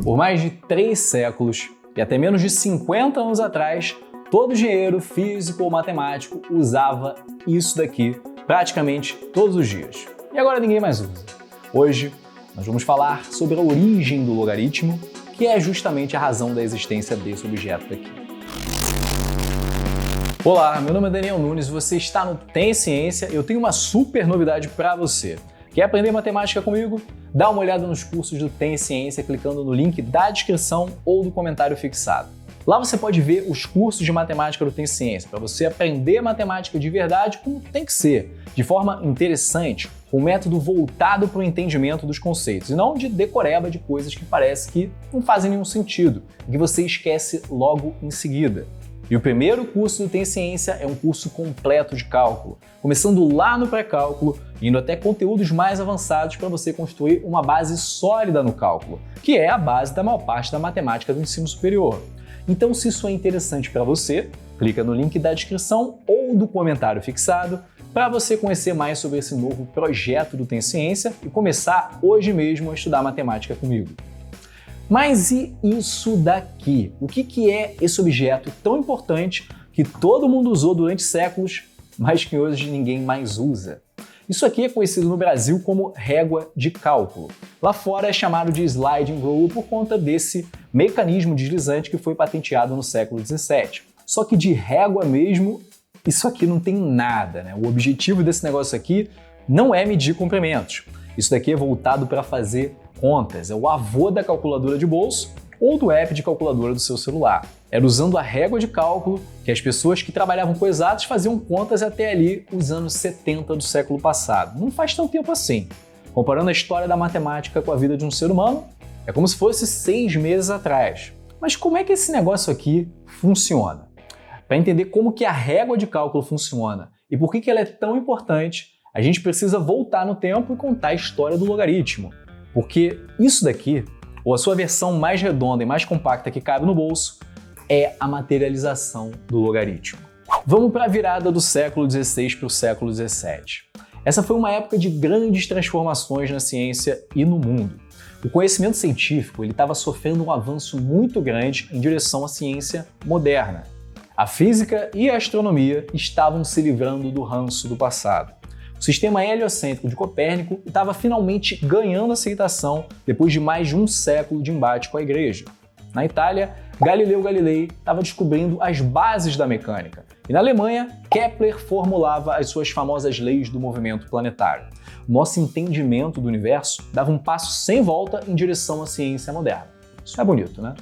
Por mais de 3 séculos e até menos de 50 anos atrás, todo engenheiro físico ou matemático usava isso daqui praticamente todos os dias. E agora ninguém mais usa. Hoje, nós vamos falar sobre a origem do logaritmo, que é justamente a razão da existência desse objeto aqui. Olá, meu nome é Daniel Nunes, você está no Tem Ciência e eu tenho uma super novidade para você. Quer aprender matemática comigo? Dá uma olhada nos cursos do Tem Ciência clicando no link da descrição ou do comentário fixado. Lá você pode ver os cursos de matemática do Tem Ciência, para você aprender matemática de verdade como tem que ser, de forma interessante, com um método voltado para o entendimento dos conceitos, e não de decoreba de coisas que parece que não fazem nenhum sentido, e que você esquece logo em seguida. E o primeiro curso do Tem Ciência é um curso completo de cálculo, começando lá no pré-cálculo, indo até conteúdos mais avançados para você construir uma base sólida no cálculo, que é a base da maior parte da matemática do ensino superior. Então, se isso é interessante para você, clica no link da descrição ou do comentário fixado para você conhecer mais sobre esse novo projeto do Tem Ciência e começar hoje mesmo a estudar matemática comigo. Mas e isso daqui? O que é esse objeto tão importante que todo mundo usou durante séculos, mas que hoje ninguém mais usa? Isso aqui é conhecido no Brasil como régua de cálculo. Lá fora é chamado de sliding rule por conta desse mecanismo deslizante que foi patenteado no século XVII. Só que de régua mesmo, isso aqui não tem nada, né? O objetivo desse negócio aqui não é medir comprimentos. Isso daqui é voltado para fazer contas, é o avô da calculadora de bolso ou do app de calculadora do seu celular. Era usando a régua de cálculo que as pessoas que trabalhavam com exatos faziam contas até ali os anos 70 do século passado. Não faz tanto tempo assim. Comparando a história da matemática com a vida de um ser humano, é como se fosse 6 meses atrás. Mas como é que esse negócio aqui funciona? Para entender como que a régua de cálculo funciona e por que ela é tão importante, a gente precisa voltar no tempo e contar a história do logaritmo. Porque isso daqui, ou a sua versão mais redonda e mais compacta que cabe no bolso, é a materialização do logaritmo. Vamos para a virada do século XVI para o século XVII. Essa foi uma época de grandes transformações na ciência e no mundo. O conhecimento científico estava sofrendo um avanço muito grande em direção à ciência moderna. A física e a astronomia estavam se livrando do ranço do passado. O sistema heliocêntrico de Copérnico estava finalmente ganhando aceitação depois de mais de um século de embate com a Igreja. Na Itália, Galileu Galilei estava descobrindo as bases da mecânica. E na Alemanha, Kepler formulava as suas famosas leis do movimento planetário. O nosso entendimento do universo dava um passo sem volta em direção à ciência moderna. Isso é bonito, né?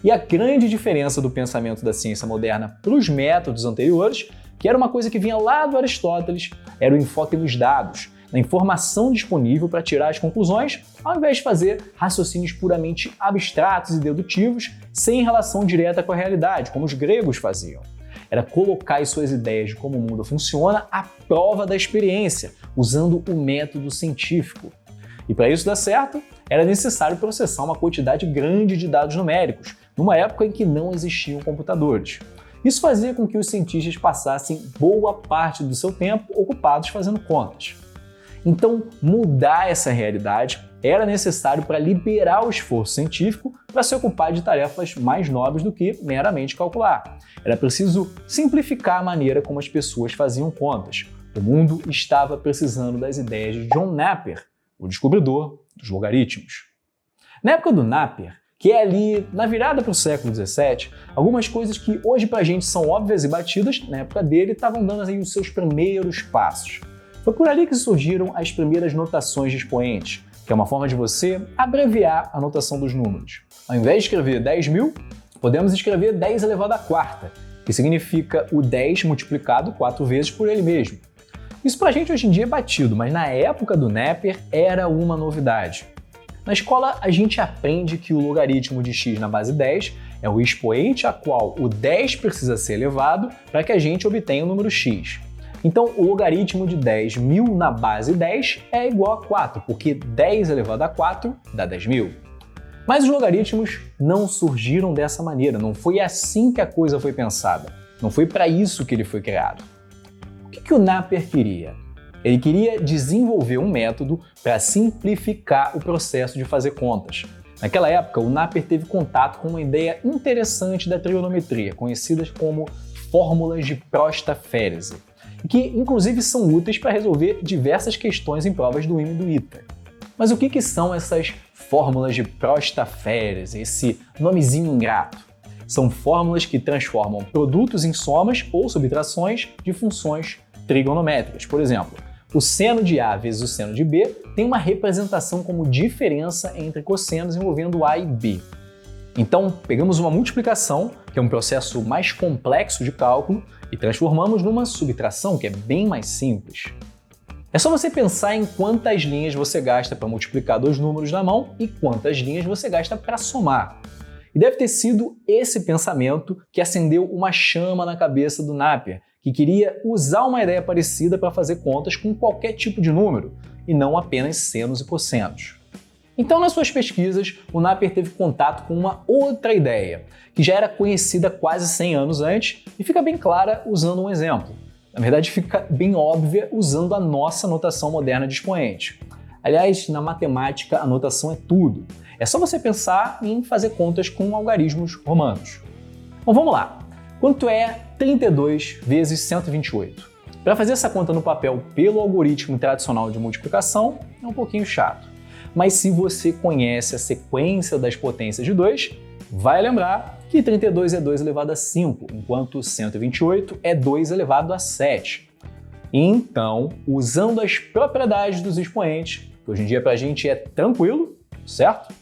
E a grande diferença do pensamento da ciência moderna para os métodos anteriores, que era uma coisa que vinha lá do Aristóteles, era o enfoque nos dados, na informação disponível para tirar as conclusões, ao invés de fazer raciocínios puramente abstratos e dedutivos, sem relação direta com a realidade, como os gregos faziam. Era colocar as suas ideias de como o mundo funciona à prova da experiência, usando o método científico. E para isso dar certo, era necessário processar uma quantidade grande de dados numéricos, numa época em que não existiam computadores. Isso fazia com que os cientistas passassem boa parte do seu tempo ocupados fazendo contas. Então, mudar essa realidade era necessário para liberar o esforço científico para se ocupar de tarefas mais nobres do que meramente calcular. Era preciso simplificar a maneira como as pessoas faziam contas. O mundo estava precisando das ideias de John Napier, o descobridor dos logaritmos. Na época do Napier, que é ali na virada para o século XVII, algumas coisas que hoje para a gente são óbvias e batidas, na época dele estavam dando aí os seus primeiros passos. Foi por ali que surgiram as primeiras notações de expoentes, que é uma forma de você abreviar a notação dos números. Ao invés de escrever 10.000, podemos escrever 10 elevado à quarta, que significa o 10 multiplicado 4 vezes por ele mesmo. Isso pra gente hoje em dia é batido, mas na época do Napier era uma novidade. Na escola, a gente aprende que o logaritmo de x na base 10 é o expoente a qual o 10 precisa ser elevado para que a gente obtenha o número x. Então, o logaritmo de 10.000 na base 10 é igual a 4, porque 10 elevado a 4 dá 10.000. Mas os logaritmos não surgiram dessa maneira, não foi assim que a coisa foi pensada. Não foi para isso que ele foi criado. O que o Napier queria? Ele queria desenvolver um método para simplificar o processo de fazer contas. Naquela época, o Napier teve contato com uma ideia interessante da trigonometria, conhecidas como fórmulas de Prostaphérese, que inclusive são úteis para resolver diversas questões em provas do IME e do ITA. Mas o que são essas fórmulas de Prostaphérese, esse nomezinho ingrato? São fórmulas que transformam produtos em somas ou subtrações de funções trigonométricas. Por exemplo, o seno de A vezes o seno de B tem uma representação como diferença entre cossenos envolvendo A e B. Então, pegamos uma multiplicação, que é um processo mais complexo de cálculo, e transformamos numa subtração, que é bem mais simples. É só você pensar em quantas linhas você gasta para multiplicar dois números na mão e quantas linhas você gasta para somar. E deve ter sido esse pensamento que acendeu uma chama na cabeça do Napier, que queria usar uma ideia parecida para fazer contas com qualquer tipo de número, e não apenas senos e cossenos. Então, nas suas pesquisas, o Napier teve contato com uma outra ideia, que já era conhecida quase 100 anos antes e fica bem clara usando um exemplo. Na verdade, fica bem óbvia usando a nossa notação moderna de expoente. Aliás, na matemática, a notação é tudo. É só você pensar em fazer contas com algarismos romanos. Bom, vamos lá. Quanto é 32 vezes 128? Para fazer essa conta no papel pelo algoritmo tradicional de multiplicação, é um pouquinho chato. Mas se você conhece a sequência das potências de 2, vai lembrar que 32 é 2 elevado a 5, enquanto 128 é 2 elevado a 7. Então, usando as propriedades dos expoentes, que hoje em dia pra gente é tranquilo, certo?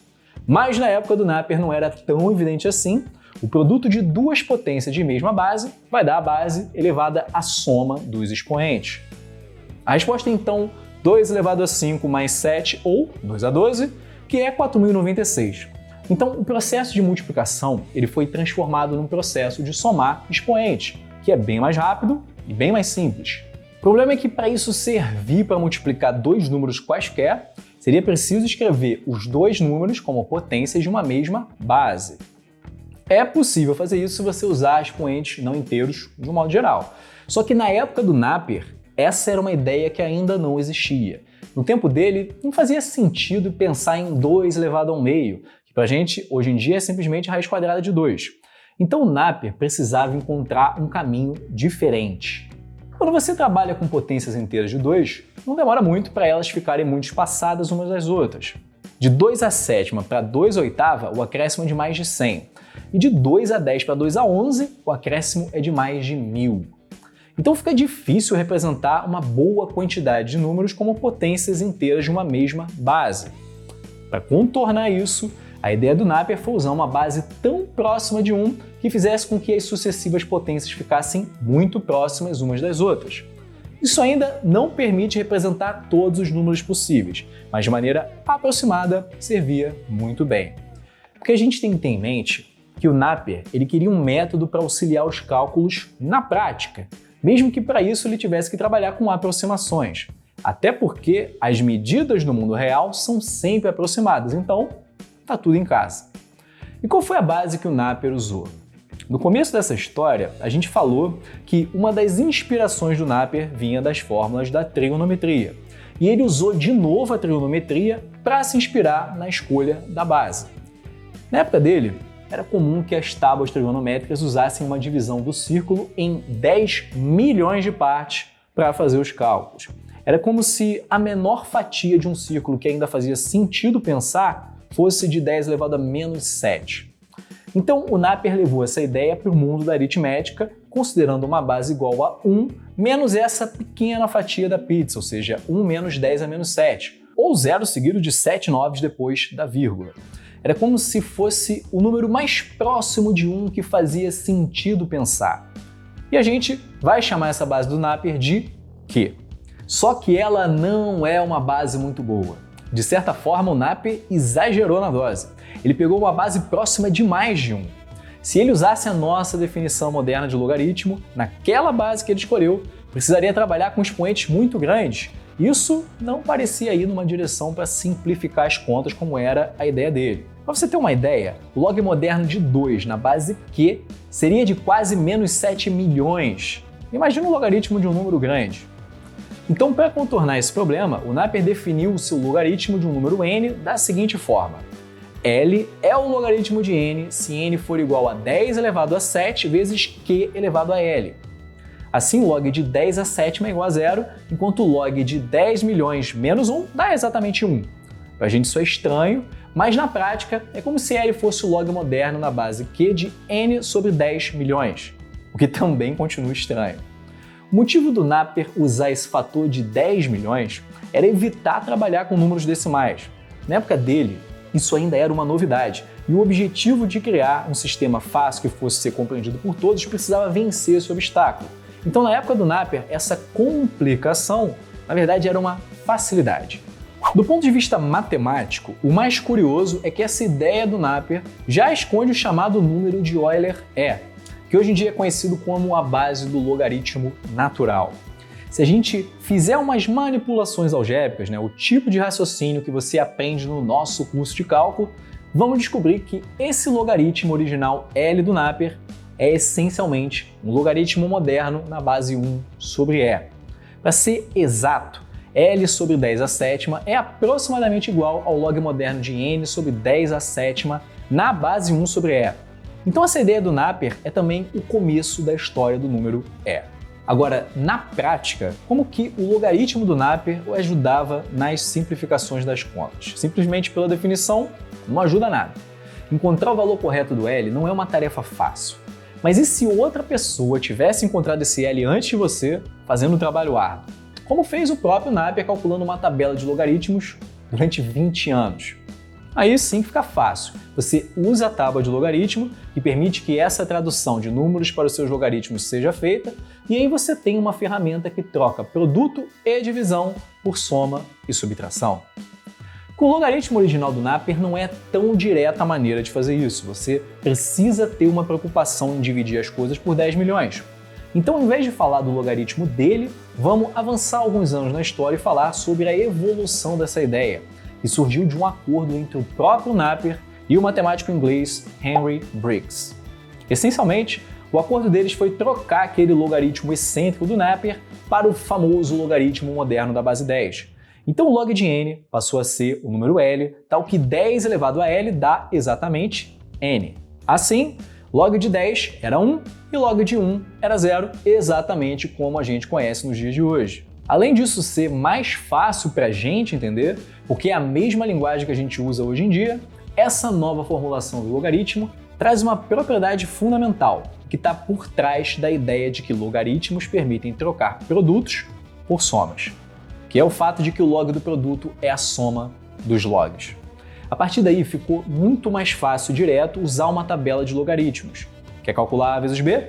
Mas na época do Napier não era tão evidente assim. O produto de duas potências de mesma base vai dar a base elevada à soma dos expoentes. A resposta é então 2 elevado a 5 mais 7, ou 2 a 12, que é 4.096. Então, o processo de multiplicação ele foi transformado num processo de somar expoentes, que é bem mais rápido e bem mais simples. O problema é que para isso servir para multiplicar dois números quaisquer, seria preciso escrever os dois números como potências de uma mesma base. É possível fazer isso se você usar expoentes não inteiros de um modo geral. Só que na época do Napier, essa era uma ideia que ainda não existia. No tempo dele, não fazia sentido pensar em 2 elevado a 1 meio, que pra gente, hoje em dia, é simplesmente a raiz quadrada de 2. Então o Napier precisava encontrar um caminho diferente. Quando você trabalha com potências inteiras de 2, não demora muito para elas ficarem muito espaçadas umas das outras. De 2 a sétima para 2 a oitava, o acréscimo é de mais de 100. E de 2 a 10 para 2 a 11, o acréscimo é de mais de 1000. Então fica difícil representar uma boa quantidade de números como potências inteiras de uma mesma base. Para contornar isso, a ideia do Napier foi usar uma base tão próxima de 1 que fizesse com que as sucessivas potências ficassem muito próximas umas das outras. Isso ainda não permite representar todos os números possíveis, mas de maneira aproximada servia muito bem. Porque a gente tem que ter em mente que o Napier ele queria um método para auxiliar os cálculos na prática, mesmo que para isso ele tivesse que trabalhar com aproximações. Até porque as medidas no mundo real são sempre aproximadas, então tá tudo em casa. E qual foi a base que o Napier usou? No começo dessa história, a gente falou que uma das inspirações do Napier vinha das fórmulas da trigonometria. E ele usou de novo a trigonometria para se inspirar na escolha da base. Na época dele, era comum que as tábuas trigonométricas usassem uma divisão do círculo em 10 milhões de partes para fazer os cálculos. Era como se a menor fatia de um círculo que ainda fazia sentido pensar fosse de 10 elevado a menos 7. Então o Napier levou essa ideia para o mundo da aritmética, considerando uma base igual a 1 menos essa pequena fatia da pizza, ou seja, 1 menos 10 a menos 7, ou 0 seguido de 7 noves depois da vírgula. Era como se fosse o número mais próximo de 1 que fazia sentido pensar. E a gente vai chamar essa base do Napier de Q. Só que ela não é uma base muito boa. De certa forma, o Napier exagerou na dose. Ele pegou uma base próxima de mais de 1. Se ele usasse a nossa definição moderna de logaritmo, naquela base que ele escolheu, precisaria trabalhar com expoentes muito grandes. Isso não parecia ir numa direção para simplificar as contas como era a ideia dele. Para você ter uma ideia, o log moderno de 2 na base Q seria de quase menos 7 milhões. Imagina o logaritmo de um número grande. Então, para contornar esse problema, o Napier definiu o seu logaritmo de um número n da seguinte forma: L é o logaritmo de n se n for igual a 10 elevado a 7 vezes q elevado a L. Assim, log de 10 a 7 é igual a 0, enquanto log de 10 milhões menos 1 dá exatamente 1. Pra gente isso é estranho, mas na prática é como se L fosse o log moderno na base q de n sobre 10 milhões, o que também continua estranho. O motivo do Napier usar esse fator de 10 milhões era evitar trabalhar com números decimais. Na época dele, isso ainda era uma novidade, e o objetivo de criar um sistema fácil que fosse ser compreendido por todos precisava vencer esse obstáculo. Então, na época do Napier, essa complicação, na verdade, era uma facilidade. Do ponto de vista matemático, o mais curioso é que essa ideia do Napier já esconde o chamado número de Euler-E, que hoje em dia é conhecido como a base do logaritmo natural. Se a gente fizer umas manipulações algébricas, o tipo de raciocínio que você aprende no nosso curso de cálculo, vamos descobrir que esse logaritmo original L do Napier é essencialmente um logaritmo moderno na base 1 sobre E. Para ser exato, L sobre 10 a sétima é aproximadamente igual ao log moderno de n sobre 10 a sétima na base 1 sobre E. Então essa ideia do Napier é também o começo da história do número E. Agora, na prática, como que o logaritmo do Napier o ajudava nas simplificações das contas? Simplesmente pela definição, não ajuda nada. Encontrar o valor correto do L não é uma tarefa fácil. Mas e se outra pessoa tivesse encontrado esse L antes de você, fazendo um trabalho árduo? Como fez o próprio Napier calculando uma tabela de logaritmos durante 20 anos. Aí sim fica fácil. Você usa a tábua de logaritmo, que permite que essa tradução de números para os seus logaritmos seja feita, e aí você tem uma ferramenta que troca produto e divisão por soma e subtração. Com o logaritmo original do Napier não é tão direta a maneira de fazer isso. Você precisa ter uma preocupação em dividir as coisas por 10 milhões. Então, ao invés de falar do logaritmo dele, vamos avançar alguns anos na história e falar sobre a evolução dessa ideia, que surgiu de um acordo entre o próprio Napier e o matemático inglês Henry Briggs. Essencialmente, o acordo deles foi trocar aquele logaritmo excêntrico do Napier para o famoso logaritmo moderno da base 10. Então o log de n passou a ser o número L, tal que 10 elevado a L dá exatamente n. Assim, log de 10 era 1 e log de 1 era 0, exatamente como a gente conhece nos dias de hoje. Além disso ser mais fácil para a gente entender, porque é a mesma linguagem que a gente usa hoje em dia, essa nova formulação do logaritmo traz uma propriedade fundamental, que está por trás da ideia de que logaritmos permitem trocar produtos por somas, que é o fato de que o log do produto é a soma dos logs. A partir daí ficou muito mais fácil direto usar uma tabela de logaritmos. Quer calcular A vezes B?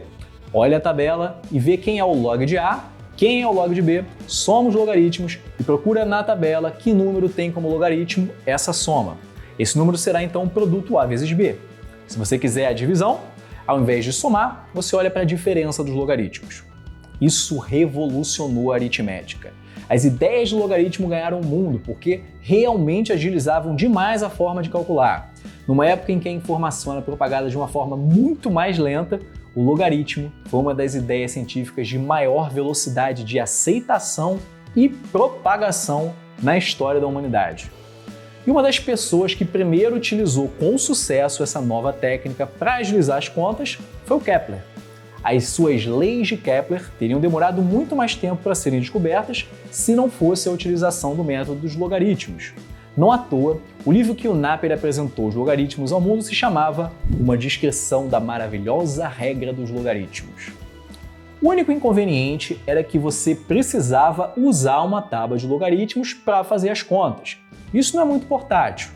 Olha a tabela e vê quem é o log de A, quem é o log de B, soma os logaritmos e procura na tabela que número tem como logaritmo essa soma. Esse número será então o produto A vezes B. Se você quiser a divisão, ao invés de somar, você olha para a diferença dos logaritmos. Isso revolucionou a aritmética. As ideias de logaritmo ganharam o mundo porque realmente agilizavam demais a forma de calcular. Numa época em que a informação era propagada de uma forma muito mais lenta, o logaritmo foi uma das ideias científicas de maior velocidade de aceitação e propagação na história da humanidade. E uma das pessoas que primeiro utilizou com sucesso essa nova técnica para agilizar as contas foi o Kepler. As suas leis de Kepler teriam demorado muito mais tempo para serem descobertas se não fosse a utilização do método dos logaritmos. Não à toa, o livro que o Napier apresentou os logaritmos ao mundo se chamava Uma Descrição da Maravilhosa Regra dos Logaritmos. O único inconveniente era que você precisava usar uma tábua de logaritmos para fazer as contas. Isso não é muito portátil.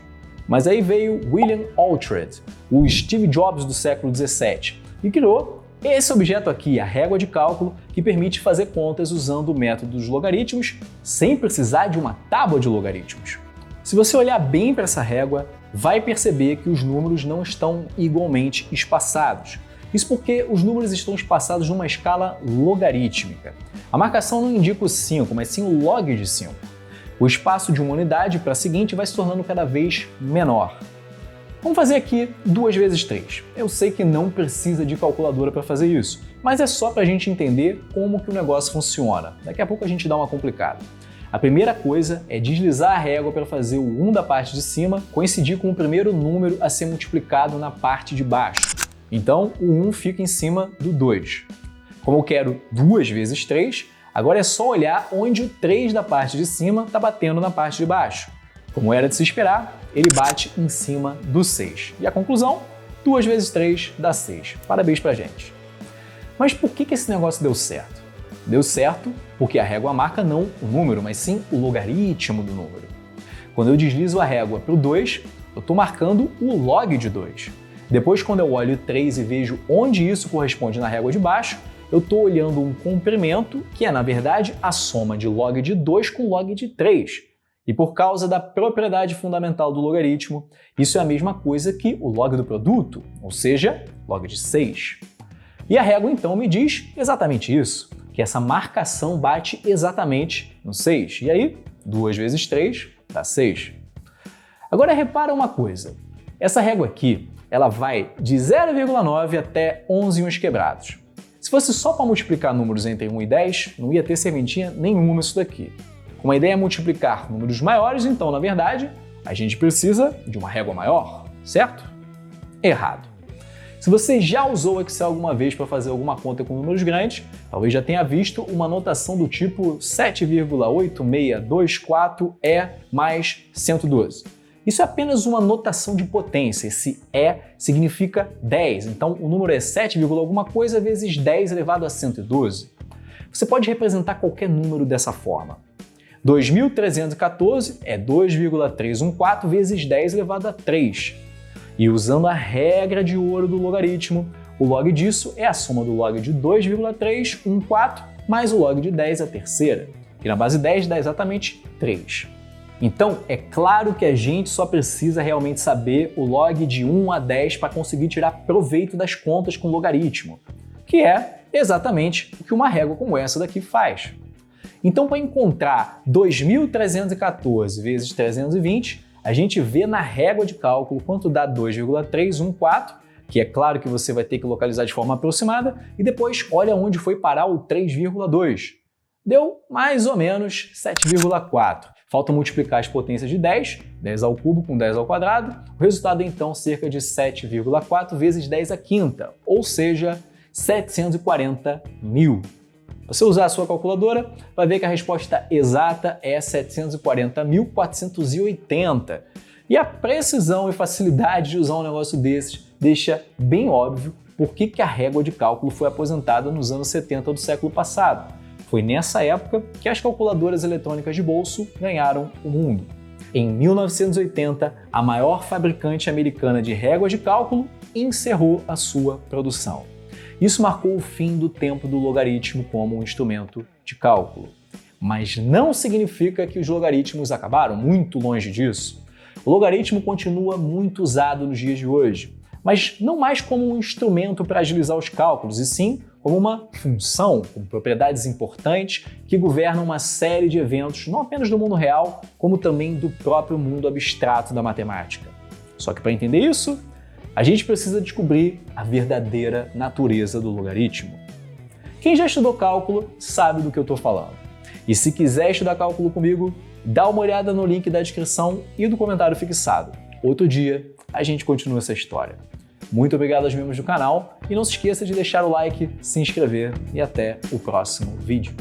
Mas aí veio William Oughtred, o Steve Jobs do século XVII, e criou esse objeto aqui, a régua de cálculo, que permite fazer contas usando o método dos logaritmos sem precisar de uma tábua de logaritmos. Se você olhar bem para essa régua, vai perceber que os números não estão igualmente espaçados. Isso porque os números estão espaçados numa escala logarítmica. A marcação não indica o 5, mas sim o log de 5. O espaço de uma unidade para a seguinte vai se tornando cada vez menor. Vamos fazer aqui 2 vezes 3. Eu sei que não precisa de calculadora para fazer isso, mas é só para a gente entender como que o negócio funciona. Daqui a pouco a gente dá uma complicada. A primeira coisa é deslizar a régua para fazer o 1 da parte de cima coincidir com o primeiro número a ser multiplicado na parte de baixo. Então, o 1 fica em cima do 2. Como eu quero 2 vezes 3, agora é só olhar onde o 3 da parte de cima está batendo na parte de baixo. Como era de se esperar, ele bate em cima do 6. E a conclusão? 2 vezes 3 dá 6. Parabéns pra gente. Mas por que esse negócio deu certo? Deu certo porque a régua marca não o número, mas sim o logaritmo do número. Quando eu deslizo a régua para o 2, eu estou marcando o log de 2. Depois, quando eu olho o 3 e vejo onde isso corresponde na régua de baixo, eu estou olhando um comprimento que é, na verdade, a soma de log de 2 com log de 3. E por causa da propriedade fundamental do logaritmo, isso é a mesma coisa que o log do produto, ou seja, log de 6. E a régua, então, me diz exatamente isso, que essa marcação bate exatamente no 6. E aí, 2 vezes 3 dá 6. Agora repara uma coisa, essa régua aqui, ela vai de 0,9 até 11 uns quebrados. Se fosse só para multiplicar números entre 1 e 10, não ia ter serventia nenhuma isso daqui. Como a ideia é multiplicar números maiores, então, na verdade, a gente precisa de uma régua maior, certo? Errado. Se você já usou o Excel alguma vez para fazer alguma conta com números grandes, talvez já tenha visto uma notação do tipo 7,8624 mais 112. Isso é apenas uma notação de potência, esse E significa 10, então o número é 7, alguma coisa vezes 10 elevado a 112. Você pode representar qualquer número dessa forma. 2.314 é 2,314 vezes 10 elevado a 3. E usando a regra de ouro do logaritmo, o log disso é a soma do log de 2,314 mais o log de 10 a terceira, que na base 10 dá exatamente 3. Então, é claro que a gente só precisa realmente saber o log de 1 a 10 para conseguir tirar proveito das contas com logaritmo, que é exatamente o que uma régua como essa daqui faz. Então, para encontrar 2.314 vezes 320, a gente vê na régua de cálculo quanto dá 2,314, que é claro que você vai ter que localizar de forma aproximada, e depois olha onde foi parar o 3,2. Deu mais ou menos 7,4. Falta multiplicar as potências de 10, 10 ao cubo com 10 ao quadrado, o resultado é então cerca de 7,4 vezes 10 à quinta, ou seja, 740.000. Se você usar a sua calculadora, vai ver que a resposta exata é 740.480. E a precisão e facilidade de usar um negócio desses deixa bem óbvio por que a régua de cálculo foi aposentada nos anos 70 do século passado. Foi nessa época que as calculadoras eletrônicas de bolso ganharam o mundo. Em 1980, a maior fabricante americana de réguas de cálculo encerrou a sua produção. Isso marcou o fim do tempo do logaritmo como um instrumento de cálculo. Mas não significa que os logaritmos acabaram, muito longe disso. O logaritmo continua muito usado nos dias de hoje, mas não mais como um instrumento para agilizar os cálculos, e sim como uma função com propriedades importantes que governam uma série de eventos, não apenas do mundo real, como também do próprio mundo abstrato da matemática. Só que para entender isso, a gente precisa descobrir a verdadeira natureza do logaritmo. Quem já estudou cálculo sabe do que eu estou falando. E se quiser estudar cálculo comigo, dá uma olhada no link da descrição e do comentário fixado. Outro dia, a gente continua essa história. Muito obrigado aos membros do canal e não se esqueça de deixar o like, se inscrever e até o próximo vídeo.